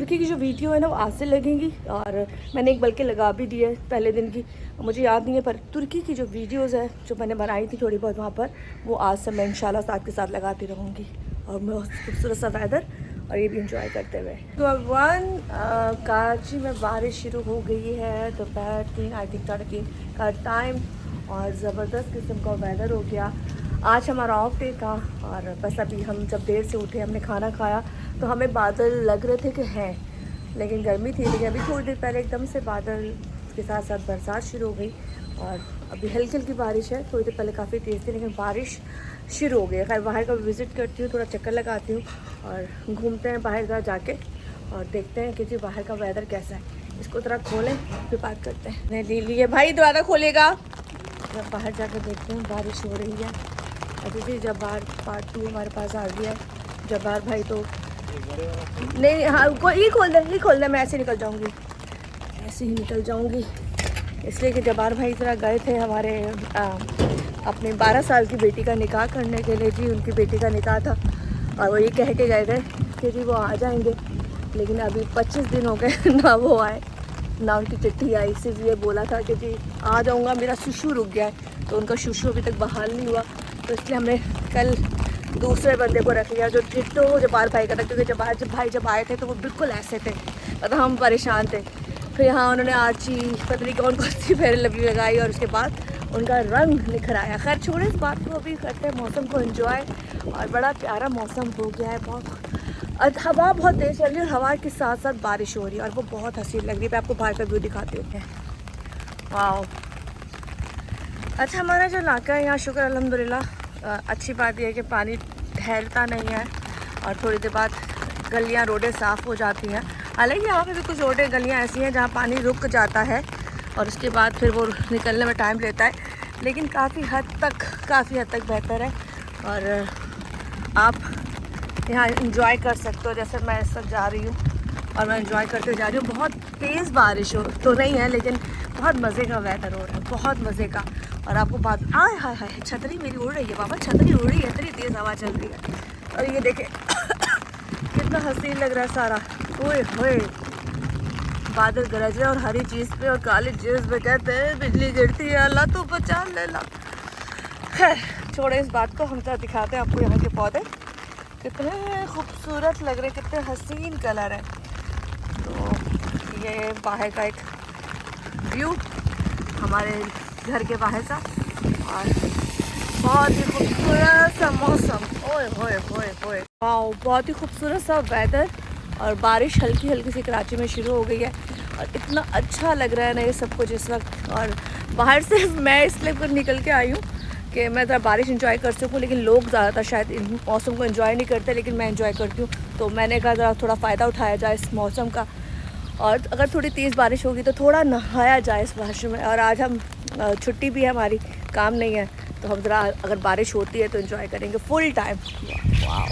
तुर्की की जो वीडियो है ना वो आज से लगेंगी, और मैंने एक बल्कि लगा भी दी है पहले दिन की, मुझे याद नहीं है, पर तुर्की की जो वीडियोस है जो मैंने बनाई थी थोड़ी बहुत वहाँ पर, वो आज से मैं इंशाल्लाह साथ के साथ लगाती रहूँगी। और मैं खूबसूरत सा वेदर और ये भी इंजॉय करते हुए। तो अब कराची में बारिश शुरू हो गई है, दोपहर 3 आई थिंक 3:30 का टाइम, और ज़बरदस्त किस्म का वेदर हो गया। आज हमारा ऑफ डे था, और बस अभी हम जब देर से उठे हमने खाना खाया तो हमें बादल लग रहे थे कि हैं, लेकिन गर्मी थी। लेकिन अभी थोड़ी देर पहले एकदम से बादल के साथ साथ बरसात शुरू हो गई, और अभी हल्की हल्की बारिश है। थोड़ी देर पहले काफ़ी तेज़ थी लेकिन बारिश शुरू हो गई है। खैर बाहर का विज़िट करती हूँ, थोड़ा चक्कर लगाती हूँ और घूमते हैं बाहर का जाके, और देखते हैं कि जी बाहर का वेदर कैसा है। इसको थोड़ा खोलें फिर बात करते हैं। मैं ले लिए भाई, दोबारा खोलेगा। जब बाहर जाकर देखते हैं बारिश हो रही है। अभी जी जब्बार पार्ट 2 हमारे पास आ गया है। जब्बार भाई तो नहीं, हाँ ये खोल दे, मैं ऐसे निकल जाऊंगी, ऐसे ही निकल जाऊंगी। इसलिए कि जब्बार भाई ज़रा गए थे हमारे अपने 12 साल की बेटी का निकाह करने के लिए। जी उनकी बेटी का निकाह था, और वो ये कह के गए थे कि जी वो आ जाएंगे, लेकिन अभी 25 दिन हो गए ना वो आए ना उनकी चिट्ठी आई। सिर्फ ये बोला था कि जी आ जाऊँगा, मेरा शुशु रुक गया है, तो उनका शुशु अभी तक बहाल नहीं हुआ। तो इसलिए हमने कल दूसरे बंदे को रख लिया जो डिट्टो जब्बार भाई का था, क्योंकि जब्बार भाई जब आए थे तो वो बिल्कुल ऐसे थे, मतलब हम परेशान थे। फिर यहाँ उन्होंने आची पता नहीं कौन कौन सी फेयर लवली लगाई, और उसके बाद उनका रंग निखर आया। खैर छोड़े इस बात को, अभी करते हैं मौसम को एंजॉय। और बड़ा प्यारा मौसम हो गया है, बहुत हवा बहुत तेज़ चल रही है, और हवा के साथ साथ बारिश हो रही है, और वो बहुत हसीन लग रही है। मैं आपको बाहर का व्यू दिखाती हूँ। वाह, अच्छा हमारा जो इलाका है यहाँ शुक्र अल्हम्दुलिल्लाह अच्छी बात यह है कि पानी ठहरता नहीं है, और थोड़ी देर बाद गलियाँ रोडें साफ़ हो जाती हैं। हालांकि यहाँ पे भी कुछ रोडें गलियाँ ऐसी हैं जहाँ पानी रुक जाता है और उसके बाद फिर वो निकलने में टाइम लेता है, लेकिन काफ़ी हद तक बेहतर है। और आप यहाँ इंजॉय कर सकते हो, जैसे मैं इस वक्त जा रही हूँ और मैं इंजॉय करते जा रही हूँ। बहुत तेज़ बारिश हो तो नहीं है, लेकिन बहुत मज़े का वेदर हो रहा है, बहुत मज़े का। और आपको बात आय हाय हाय, छतरी मेरी उड़ रही है बाबा, छतरी उड़ रही है, इतनी तेज़ हवा चल रही है। और ये देखें कितना हसीन लग रहा है सारा। ओए होए, बादल गरज रहे और हरी चीज़ पे और काली चीज़ पे कहते हैं बिजली गिरती है, अल्लाह तो बचा लेला। खैर छोड़े इस बात को, हम तो दिखाते हैं आपको यहाँ के पौधे कितने खूबसूरत लग रहे हैं, कितने हसीन कलर है। तो ये बाहर का एक व्यू हमारे घर के बाहर का, और बहुत ही खूबसूरत सा मौसम। ओए होए होए होए, वाह, बहुत ही खूबसूरत सा वेदर। और बारिश हल्की हल्की सी कराची में शुरू हो गई है, और इतना अच्छा लग रहा है ना ये सब कुछ इस वक्त। और बाहर से मैं इसलिए निकल के आई हूँ कि मैं ज़रा बारिश इंजॉय कर सकूँ, लेकिन लोग ज़्यादातर शायद इन मौसम को एंजॉय नहीं करते, लेकिन मैं एंजॉय करती हूँ। तो मैंने कहा ज़रा थोड़ा फ़ायदा उठाया जाए इस मौसम का, और अगर थोड़ी तेज़ बारिश होगी तो थोड़ा नहाया जाए इस बारिश में। और आज हम छुट्टी भी है हमारी, काम नहीं है, तो हम ज़रा अगर बारिश होती है तो एंजॉय करेंगे फुल टाइम। वाह,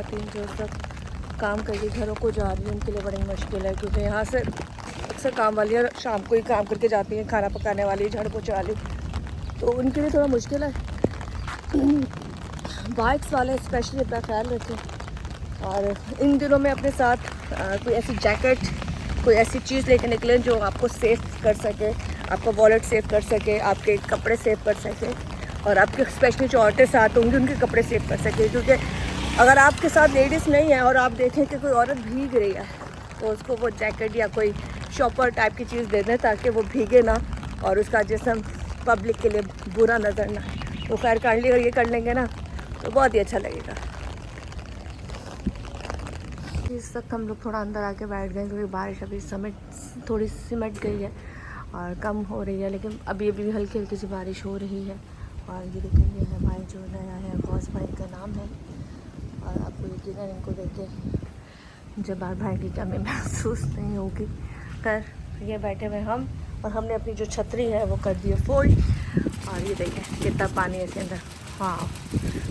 3 जो तक काम करके घरों को जा रही है उनके लिए बड़ी मुश्किल है, क्योंकि यहाँ से अक्सर काम वाली शाम को ही काम करके जाती हैं, खाना पकाने वाली, झाड़ू पोछा वाली, तो उनके लिए थोड़ा मुश्किल है। बाइक्स वाले स्पेशली अपना ख्याल रखें, और इन दिनों में अपने साथ कोई ऐसी जैकेट, कोई ऐसी चीज़ लेके निकलें जो आपको सेफ कर सके, आपका वॉलेट सेव कर सके, आपके कपड़े सेव कर सके, और आपके स्पेशली जो औरतें साथ होंगी उनके कपड़े सेव कर सके। क्योंकि अगर आपके साथ लेडीज़ नहीं है और आप देखें कि कोई औरत भीग रही है, तो उसको वो जैकेट या कोई शॉपर टाइप की चीज़ दे दें ताकि वो भीगे ना और उसका जिस्म पब्लिक के लिए बुरा नज़र ना आए। तो खैर काइंडली अगर ये कर लेंगे ना तो बहुत ही अच्छा लगेगा। इस वक्त हम लोग थोड़ा अंदर आके बैठ गए, क्योंकि बारिश अभी थोड़ी सिमट गई है और कम हो रही है, लेकिन अभी अभी हल्की हल्की सी बारिश हो रही है। और ये देखेंगे है भाई जो नया है, गौस भाई का नाम है, और होगी ना इनको देख के, जब बाहर भाई की कमी महसूस नहीं होगी। खैर ये बैठे हुए हम, और हमने अपनी जो छतरी है वो कर दी है फोल्ड, और ये देखें कितना पानी है इसके अंदर। हाँ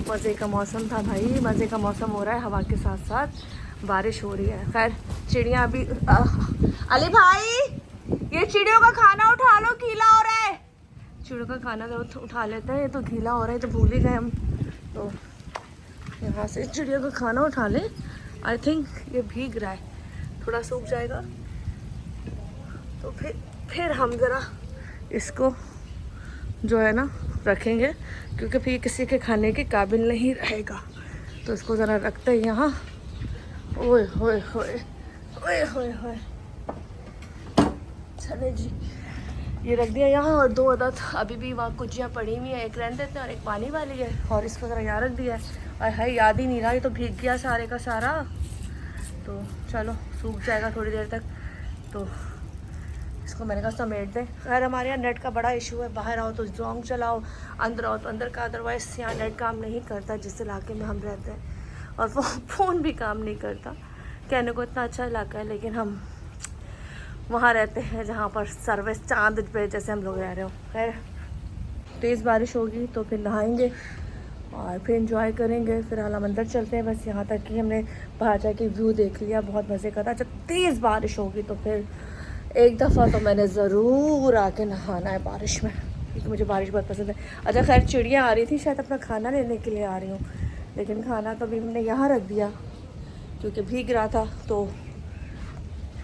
मज़े का मौसम था भाई, मज़े का मौसम हो रहा है, हवा के साथ साथ बारिश हो रही है। खैर चिड़िया अभी अली भाई ये चिड़ियों का खाना उठा लो, गीला हो रहा है। चिड़ियों का खाना तो उठा लेते हैं, ये तो गीला हो रहा है, तो भूल ही गए हम। तो यहाँ से चिड़ियों का खाना उठा लें। आई थिंक ये भीग रहा है, थोड़ा सूख जाएगा तो फिर हम ज़रा इसको जो है ना रखेंगे, क्योंकि फिर किसी के खाने के काबिल नहीं रहेगा। तो इसको ज़रा रखते हैं यहाँ। ओए होए होए ओए होए होए, चले जी ये रख दिया यहाँ। और 2 अदद अभी भी वहाँ कुचियाँ पड़ी हुई हैं, एक रहने देते हैं और एक पानी वाली है, और इसको ज़रा यहाँ रख दिया है। और है याद ही नहीं रहा, ये तो भीग गया सारे का सारा। तो चलो सूख जाएगा थोड़ी देर तक, तो इसको मैंने कहा समेट दें। खैर हमारे यहाँ नेट का बड़ा इशू है, बाहर आओ तो जोंग चलाओ, अंदर आओ तो अंदर का, अदरवाइज़ यहाँ नेट काम नहीं करता जिस इलाके में हम रहते हैं, और वो फ़ोन भी काम नहीं करता। कहने को इतना अच्छा इलाका है, लेकिन हम वहाँ रहते हैं जहाँ पर सर्विस चांद पे जैसे हम लोग रह रहे हो। खैर तेज़ बारिश होगी तो फिर नहाएंगे और फिर इंजॉय करेंगे। फिलहाल हम अंदर चलते हैं, बस यहाँ तक कि हमने बाहर जाके व्यू देख लिया, बहुत मज़े का था। जब तेज़ बारिश होगी तो फिर एक दफ़ा तो मैंने ज़रूर आके नहाना है बारिश में, क्योंकि मुझे बारिश बहुत पसंद है। अच्छा खैर चिड़िया आ रही थी, शायद अपना खाना लेने के लिए आ रही हूँ, लेकिन खाना तो अभी हमने यहाँ रख दिया क्योंकि भीग रहा था। तो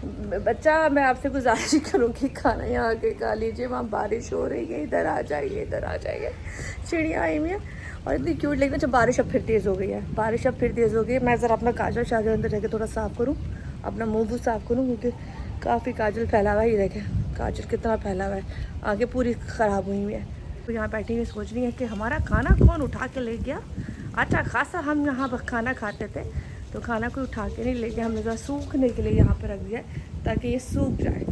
बच्चा मैं आपसे गुजारिश करूँगी खाना यहाँ आके खा लीजिए, वहाँ बारिश हो रही है, इधर आ जाइए, इधर आ जाइए। चिड़िया आई हुई है और इतनी क्यूट, लेकिन जब बारिश अब फिर तेज़ हो गई है, बारिश अब फिर तेज़ हो गई है। मैं ज़रा अपना काजल शाजल अंदर जाके थोड़ा साफ़ करूँ, अपना मुँह साफ़ करूँ, क्योंकि काफ़ी काजल फैला हुआ है। ये देखें काजल कितना फैला हुआ है, आगे पूरी ख़राब हुई हुई है। तो यहाँ बैठी हुई सोच रही है कि हमारा खाना कौन उठा के ले गया। अच्छा खासा हम यहाँ पर खाना खाते थे, तो खाना कोई उठा के नहीं ले गया, हमने ज़रा सूखने के लिए यहाँ पर रख दिया ताकि ये सूख जाए।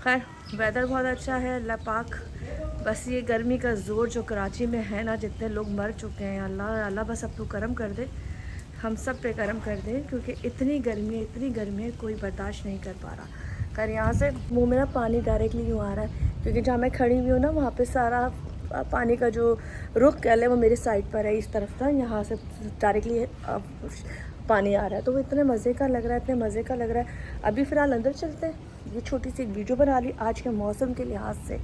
खैर वेदर बहुत अच्छा है, अल्लाह पाक बस ये गर्मी का ज़ोर जो कराची में है ना, जितने लोग मर चुके हैं, अल्लाह अल्लाह बस अब तो करम कर दे, हम सब पे करम कर दे, क्योंकि इतनी गर्मी है कोई बर्दाश्त नहीं कर पा रहा। खैर यहाँ से मुँह में ना पानी डायरेक्टली यूँ आ रहा है, क्योंकि जहाँ मैं खड़ी हुई हूँ ना वहाँ पे सारा पानी का जो रुख कह लें वो मेरी साइड पर है, इस तरफ था, यहाँ से डायरेक्टली पानी आ रहा है। तो वो इतने मज़े का लग रहा है, इतने मज़े का लग रहा है। अभी फ़िलहाल अंदर चलते हैं, ये छोटी सी एक वीडियो बना ली आज के मौसम के लिहाज से।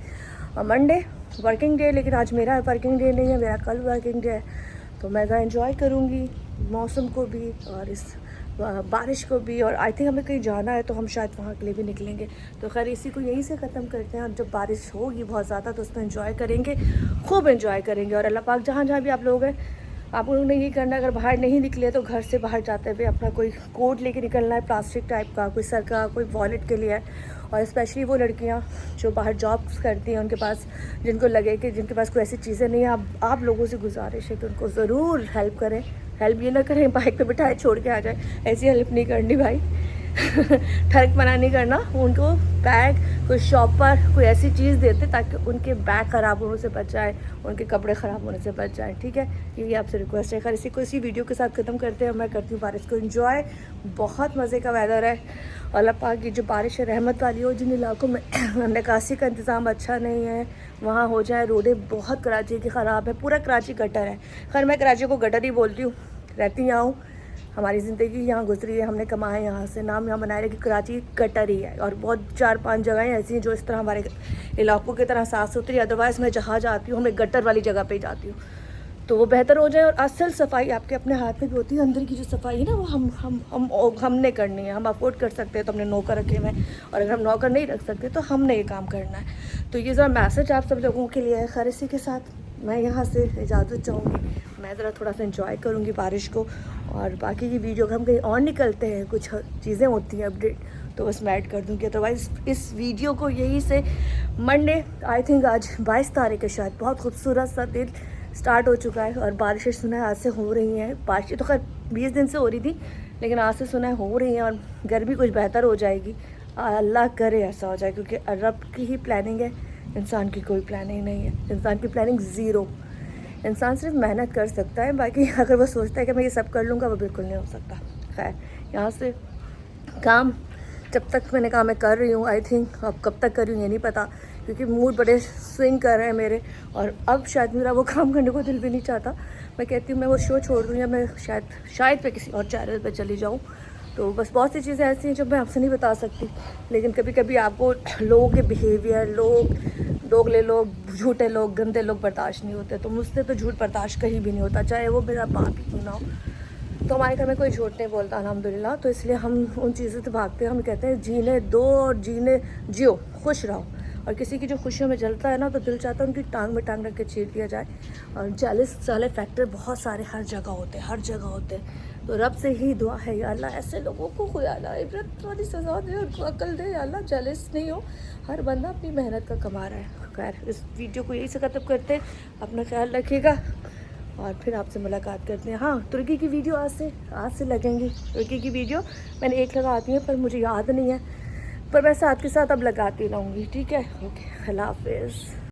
मंडे वर्किंग डे, लेकिन आज मेरा वर्किंग डे नहीं है, मेरा कल वर्किंग डे है, तो मैं एंजॉय करूँगी मौसम को भी और इस बारिश को भी। और आई थिंक हमें कहीं जाना है तो हम शायद वहाँ के लिए भी निकलेंगे। तो खैर इसी को यहीं से ख़त्म करते हैं, और जब बारिश होगी बहुत ज़्यादा तो उसमें एंजॉय करेंगे, खूब एंजॉय करेंगे। और अल्लाह पाक जहाँ भी आप लोग हैं, आप लोगों ने ये करना है, अगर बाहर नहीं निकले तो घर से बाहर जाते हुए अपना कोई कोट लेके निकलना है, प्लास्टिक टाइप का, कोई सर का, कोई वॉलेट के लिए है। और स्पेशली वो लड़कियां जो बाहर जॉब्स करती हैं, उनके पास जिनको लगे कि जिनके पास कोई ऐसी चीज़ें नहीं है, आप लोगों से गुजारिश है कि उनको ज़रूर हेल्प करें। हेल्प ये ना करें बाइक पे बिठाए छोड़ के आ जाए, ऐसी हेल्प नहीं करनी भाई। ठग मना नहीं करना, उनको बैग कोई शॉप पर कोई ऐसी चीज़ देते ताकि उनके बैग ख़राब होने से बच जाए, उनके कपड़े ख़राब होने से बच जाए, ठीक है। यही आपसे रिक्वेस्ट है। खैर इसी को इसी वीडियो के साथ ख़त्म करते हैं। मैं करती हूँ बारिश को एंजॉय, बहुत मज़े का वेदर है। अल्लाह पाक की जो बारिश है रहमत वाली हो, जिन इलाकों में निकासी का इंतज़ाम अच्छा नहीं है वहाँ हो जाए। रोडें बहुत कराची की ख़राब है, पूरा कराची गटर है। खैर मैं कराची को गटर ही बोलती हूँ, रहती यहाँ हूँ, हमारी ज़िंदगी यहाँ गुजरी है, हमने कमाया यहाँ से, नाम यहाँ बनाया कि कराची गटर ही है। और बहुत 4-5 जगहें ऐसी हैं जो इस तरह हमारे इलाकों की तरह साफ़ सुथरी। अदरवाइज़ मैं जहाँ जाती हूँ मैं गटर वाली जगह पे ही जाती हूँ, तो वो बेहतर हो जाए। और असल सफाई आपके अपने हाथ में भी होती है, अंदर की जो सफाई है ना वो हमने करनी है। हम अफोर्ड कर सकते हैं तो हमने नौकर रखे हुए हैं, और अगर हम नौकर नहीं रख सकते तो हमने ये काम करना है। तो ये ज़रा मैसेज आप सब लोगों के लिए है। खैर इसी के साथ मैं यहाँ से इजाज़त चाहूँगी, मैं ज़रा थोड़ा सा एंजॉय करूँगी बारिश को, और बाकी की वीडियो हम कहीं और निकलते हैं, कुछ चीज़ें होती हैं अपडेट तो बस मैं ऐड कर दूँगी। अदरवाइज़ इस वीडियो को यहीं से मंडे, आई थिंक आज 22 तारीख है शायद, बहुत खूबसूरत सा दिन स्टार्ट हो चुका है। और बारिशें सुना है आज से हो रही हैं, बारिशें तो खैर 20 दिन से हो रही थी, लेकिन आज से सुना है हो रही हैं, और गर्मी कुछ बेहतर हो जाएगी। अल्लाह करे ऐसा हो जाए, क्योंकि रब की ही प्लानिंग है, इंसान की कोई प्लानिंग नहीं है। इंसान की प्लानिंग ज़ीरो, इंसान सिर्फ मेहनत कर सकता है, बाकी अगर वो सोचता है कि मैं ये सब कर लूँगा, वो बिल्कुल नहीं हो सकता। खैर, यहाँ से काम जब तक मैंने कहा मैं कर रही हूँ, आई थिंक अब कब तक कर रही हूँ ये नहीं पता, क्योंकि मूड बड़े स्विंग कर रहे हैं मेरे, और अब शायद मेरा वो काम करने को दिल भी नहीं चाहता। मैं कहती हूँ मैं वो शो छोड़ दूँ या मैं शायद पे किसी और चैनल पे चली जाऊँ। तो बस बहुत सी चीज़ें ऐसी हैं जो मैं आपसे नहीं बता सकती, लेकिन कभी कभी आपको लोगों के बिहेवियर, दोगले लोग, झूठे लोग, गंदे लोग बर्दाश्त नहीं होते। तो मुझसे तो झूठ बर्दाश्त कहीं भी नहीं होता, चाहे वो मेरा बाप ही क्यों ना हो। तो हमारे घर में कोई झूठ नहीं बोलता अल्हम्दुलिल्लाह, तो इसलिए हम उन चीज़ों से भागते हैं। हम कहते हैं जीने दो और जियो, खुश रहो। और किसी की जो खुशियों में जलता है ना, तो दिल चाहता है उनकी टांग में टांग रख के चीर दिया जाए। और जेलस वाले फैक्टर बहुत सारे हर जगह होते हैं। तो रब से ही दुआ है, या अल्लाह ऐसे लोगों को खुदा अल्लाह इबरत वाली सज़ा दे, उनको अक्ल दे, या अल्लाह जेलस नहीं हो। हर बंदा अपनी मेहनत का कमा रहा है। खैर, इस वीडियो को यही से ख़त्म करते हैं। अपना ख्याल रखिएगा और फिर आपसे मुलाकात करते हैं। हाँ, तुर्की की वीडियो आज से लगेंगी। तुर्की की वीडियो मैंने एक लगाती है, पर मुझे याद नहीं है, पर मैं साथ के साथ अब लगाती रहूँगी। ठीक है, ओके, अल्लाह हाफिज़।